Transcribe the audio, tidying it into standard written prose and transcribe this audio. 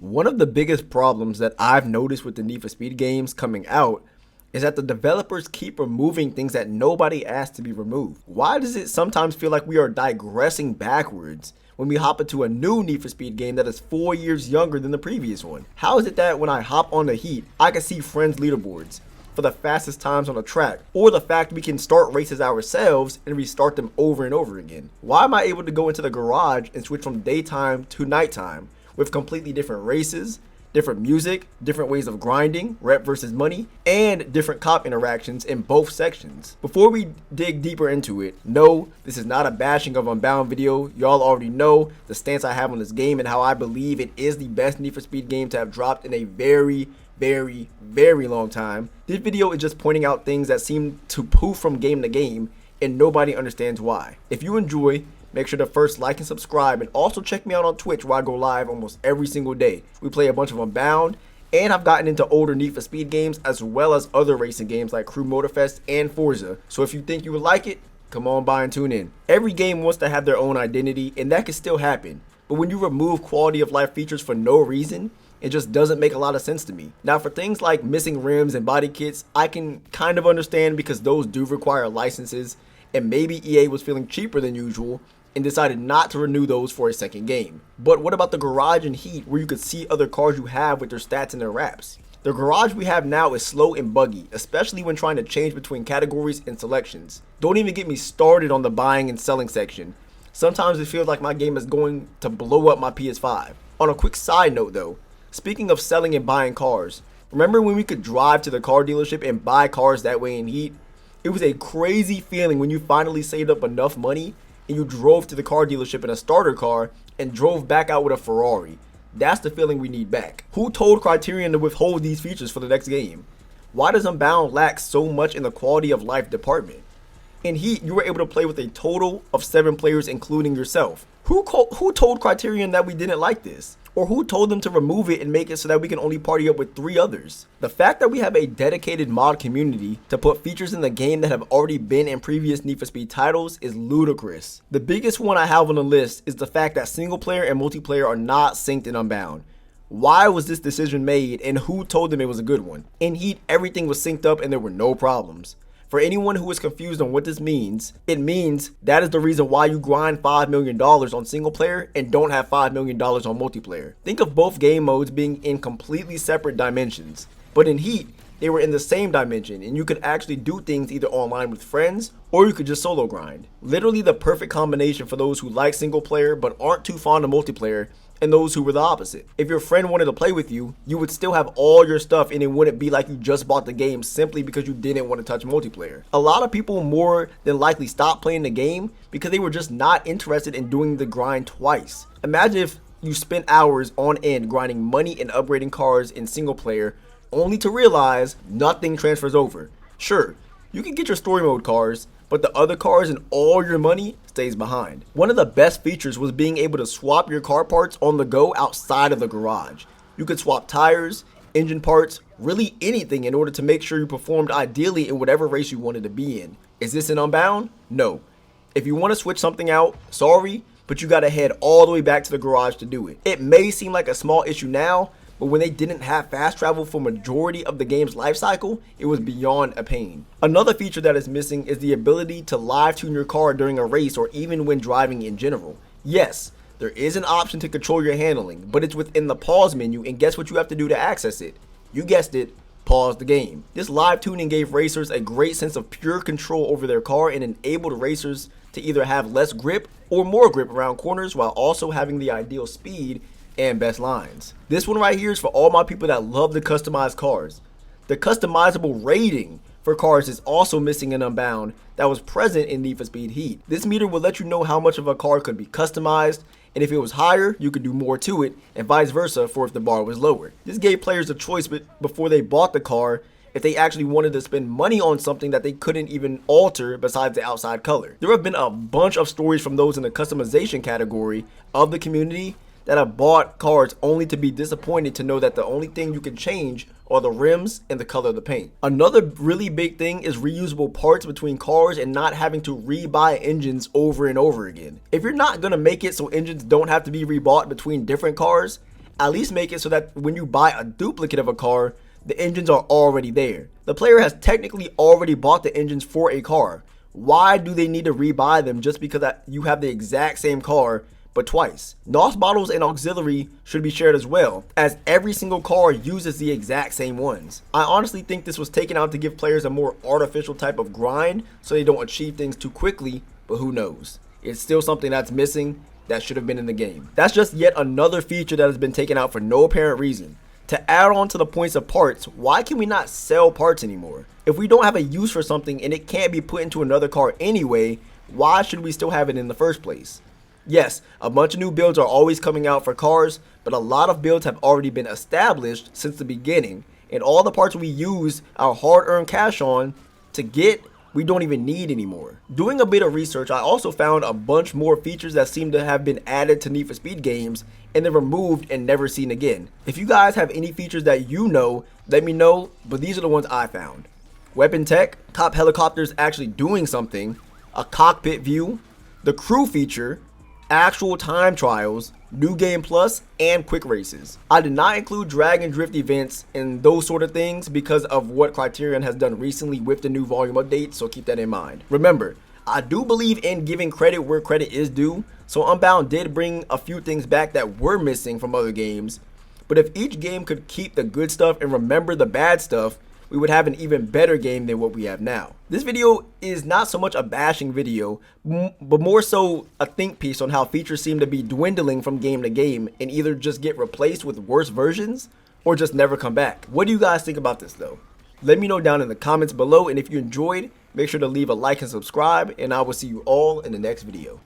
One of the biggest problems that I've noticed with the Need for Speed games coming out is that the developers keep removing things that nobody asked to be removed. Why does it sometimes feel like we are digressing backwards when we hop into a new Need for Speed game that is 4 years younger than the previous one? How is it that when I hop on the Heat, I can see friends' leaderboards for the fastest times on a track, or the fact we can start races ourselves and restart them over and over again? Why am I able to go into the garage and switch from daytime to nighttime with completely different races, different music, different ways of grinding, rep versus money, and different cop interactions in both sections? Before we dig deeper into it, no, this is not a bashing of Unbound video. Y'all already know the stance I have on this game and how I believe it is the best Need for Speed game to have dropped in a very long time. This video is just pointing out things that seem to poof from game to game and nobody understands why. If you enjoy, make sure to first like and subscribe, and also check me out on Twitch where I go live almost every single day. We play a bunch of Unbound, and I've gotten into older Need for Speed games as well as other racing games like Crew Motorfest and Forza. So if you think you would like it, come on by and tune in. Every game wants to have their own identity, and that can still happen. But when you remove quality of life features for no reason, it just doesn't make a lot of sense to me. Now, for things like missing rims and body kits, I can kind of understand because those do require licenses, and maybe EA was feeling cheaper than usual and decided not to renew those for a second game. But what about the garage and Heat, where you could see other cars you have with their stats and their wraps? The garage we have now is slow and buggy, especially when trying to change between categories and selections. Don't even get me started on the buying and selling section. Sometimes it feels like my game is going to blow up my PS5. On a quick side note though, speaking of selling and buying cars, remember when we could drive to the car dealership and buy cars that way in Heat? It was a crazy feeling when you finally saved up enough money and you drove to the car dealership in a starter car and drove back out with a Ferrari. That's the feeling we need back. Who told Criterion to withhold these features for the next game? Why does Unbound lack so much in the quality of life department? In Heat, you were able to play with a total of 7 players, including yourself. Who told Criterion that we didn't like this? Or who told them to remove it and make it so that we can only party up with 3 others? The fact that we have a dedicated mod community to put features in the game that have already been in previous Need for Speed titles is ludicrous. The biggest one I have on the list is the fact that single player and multiplayer are not synced in Unbound. Why was this decision made, and who told them it was a good one? In Heat, everything was synced up and there were no problems. For anyone who is confused on what this means, it means that is the reason why you grind $5 million on single player and don't have $5 million on multiplayer. Think of both game modes being in completely separate dimensions, but in Heat, they were in the same dimension and you could actually do things either online with friends or you could just solo grind. Literally the perfect combination for those who like single player but aren't too fond of multiplayer, and those who were the opposite. If your friend wanted to play with you, you would still have all your stuff and it wouldn't be like you just bought the game simply because you didn't want to touch multiplayer. A lot of people more than likely stopped playing the game because they were just not interested in doing the grind twice. Imagine if you spent hours on end grinding money and upgrading cars in single player only to realize nothing transfers over. Sure, you can get your story mode cars, but the other cars and all your money stays behind. One of the best features was being able to swap your car parts on the go outside of the garage. You could swap tires, engine parts, really anything in order to make sure you performed ideally in whatever race you wanted to be in. Is this in Unbound? No. If you want to switch something out, sorry, but you gotta head all the way back to the garage to do it. It may seem like a small issue now, but when they didn't have fast travel for majority of the game's life cycle, it was beyond a pain. Another feature that is missing is the ability to live tune your car during a race or even when driving in general. Yes, there is an option to control your handling, but it's within the pause menu, and guess what you have to do to access it? You guessed it, pause the game. This live tuning gave racers a great sense of pure control over their car and enabled racers to either have less grip or more grip around corners while also having the ideal speed and best lines. This one right here is for all my people that love to customize cars. The customizable rating for cars is also missing in Unbound that was present in Need for Speed Heat. This meter will let you know how much of a car could be customized, and if it was higher, you could do more to it, and vice versa for if the bar was lower. This gave players a choice before they bought the car if they actually wanted to spend money on something that they couldn't even alter besides the outside color. There have been a bunch of stories from those in the customization category of the community that have bought cars only to be disappointed to know that the only thing you can change are the rims and the color of the paint. Another really big thing is reusable parts between cars and not having to rebuy engines over and over again. If you're not gonna make it so engines don't have to be rebought between different cars, at least make it so that when you buy a duplicate of a car, the engines are already there. The player has technically already bought the engines for a car. Why do they need to rebuy them just because you have the exact same car but twice? NOS bottles and auxiliary should be shared as well, as every single car uses the exact same ones. I honestly think this was taken out to give players a more artificial type of grind so they don't achieve things too quickly, but who knows? It's still something that's missing that should have been in the game. That's just yet another feature that has been taken out for no apparent reason. To add on to the points of parts, why can we not sell parts anymore? If we don't have a use for something and it can't be put into another car anyway, why should we still have it in the first place? Yes, a bunch of new builds are always coming out for cars, but a lot of builds have already been established since the beginning, and all the parts we use our hard-earned cash on to get, we don't even need anymore. Doing a bit of research, I also found a bunch more features that seem to have been added to Need for Speed games and then removed and never seen again. If you guys have any features that you know, let me know, but these are the ones I found. Weapon tech, top helicopters actually doing something, a cockpit view, the crew feature, actual time trials, new game plus, and quick races. I did not include drag and drift events and those sort of things because of what Criterion has done recently with the new volume update, so keep that in mind. Remember, I do believe in giving credit where credit is due, so Unbound did bring a few things back that were missing from other games, but if each game could keep the good stuff and remember the bad stuff, we would have an even better game than what we have now. This video is not so much a bashing video, but more so a think piece on how features seem to be dwindling from game to game and either just get replaced with worse versions or just never come back. What do you guys think about this though? Let me know down in the comments below, and if you enjoyed, make sure to leave a like and subscribe, and I will see you all in the next video.